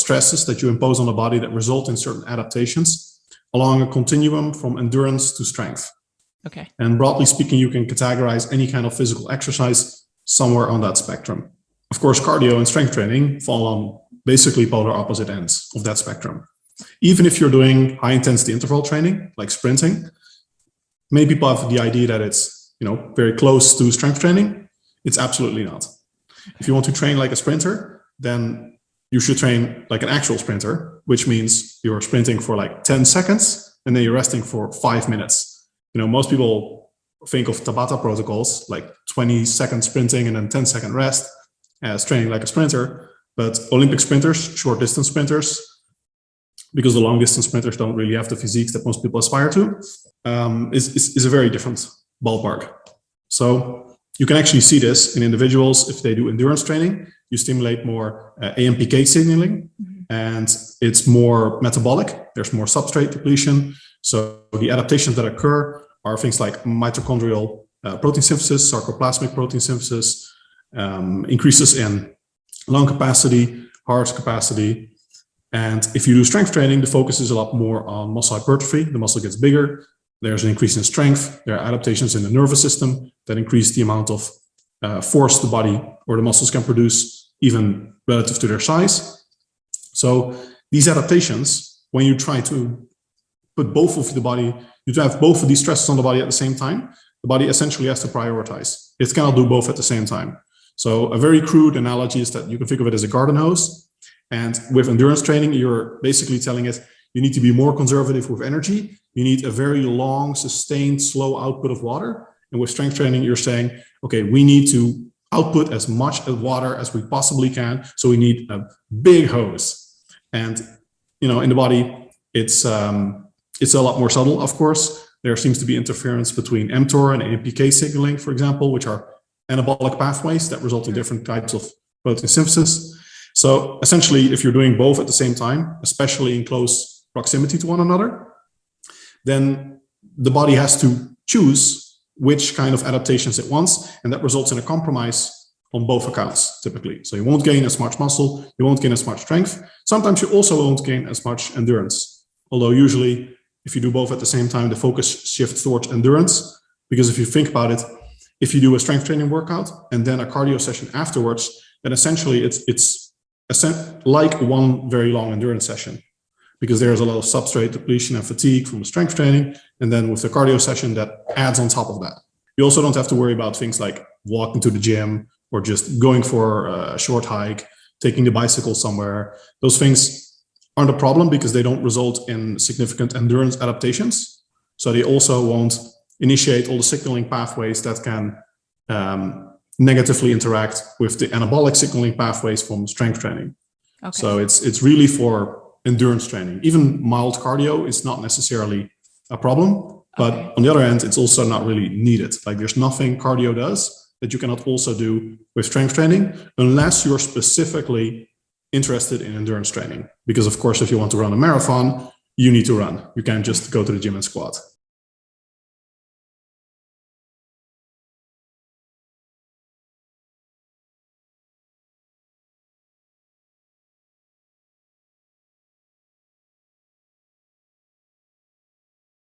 stresses that you impose on the body that result in certain adaptations along a continuum from endurance to strength. Okay. And broadly speaking, you can categorize any kind of physical exercise somewhere on that spectrum. Of course, cardio and strength training fall on basically polar opposite ends of that spectrum. Even if you're doing high intensity interval training, like sprinting, many people have the idea that it's, very close to strength training. It's absolutely not. If you want to train like a sprinter, then you should train like an actual sprinter, which means you're sprinting for like 10 seconds and then you're resting for 5 minutes. Most people think of Tabata protocols, like 20-second sprinting and then 10-second rest, as training like a sprinter. But Olympic sprinters, short distance sprinters, because the long distance sprinters don't really have the physiques that most people aspire to, is a very different ballpark. So you can actually see this in individuals. If they do endurance training, you stimulate more AMPK signaling, and it's more metabolic. There's more substrate depletion. So the adaptations that occur are things like mitochondrial protein synthesis, sarcoplasmic protein synthesis, increases in lung capacity, heart capacity. And if you do strength training, the focus is a lot more on muscle hypertrophy. The muscle gets bigger. There's an increase in strength. There are adaptations in the nervous system that increase the amount of force the body or the muscles can produce, even relative to their size. So these adaptations, when you try to put both of the body, you have both of these stresses on the body at the same time, the body essentially has to prioritize. It cannot do both at the same time. So a very crude analogy is that you can think of it as a garden hose. And with endurance training, you're basically telling it, you need to be more conservative with energy. You need a very long, sustained, slow output of water. And with strength training, you're saying, okay, we need to output as much water as we possibly can. So we need a big hose. And, in the body, it's a lot more subtle, of course. There seems to be interference between mTOR and AMPK signaling, for example, which are anabolic pathways that result in different types of protein synthesis. So essentially, if you're doing both at the same time, especially in close proximity to one another, then the body has to choose which kind of adaptations it wants, and that results in a compromise on both accounts, typically. So you won't gain as much muscle, you won't gain as much strength. Sometimes you also won't gain as much endurance, although usually if you do both at the same time, the focus shifts towards endurance, because if you think about it, if you do a strength training workout and then a cardio session afterwards, then essentially it's like one very long endurance session, because there's a lot of substrate depletion and fatigue from the strength training. And then with the cardio session, that adds on top of that. You also don't have to worry about things like walking to the gym or just going for a short hike, taking the bicycle somewhere. Those things aren't a problem because they don't result in significant endurance adaptations. So they also won't initiate all the signaling pathways that can negatively interact with the anabolic signaling pathways from strength training. Okay. So it's really for endurance training. Even mild cardio is not necessarily a problem, but on the other hand, it's also not really needed. Like there's nothing cardio does that you cannot also do with strength training, unless you're specifically interested in endurance training. Because of course, if you want to run a marathon, you need to run. You can't just go to the gym and squat.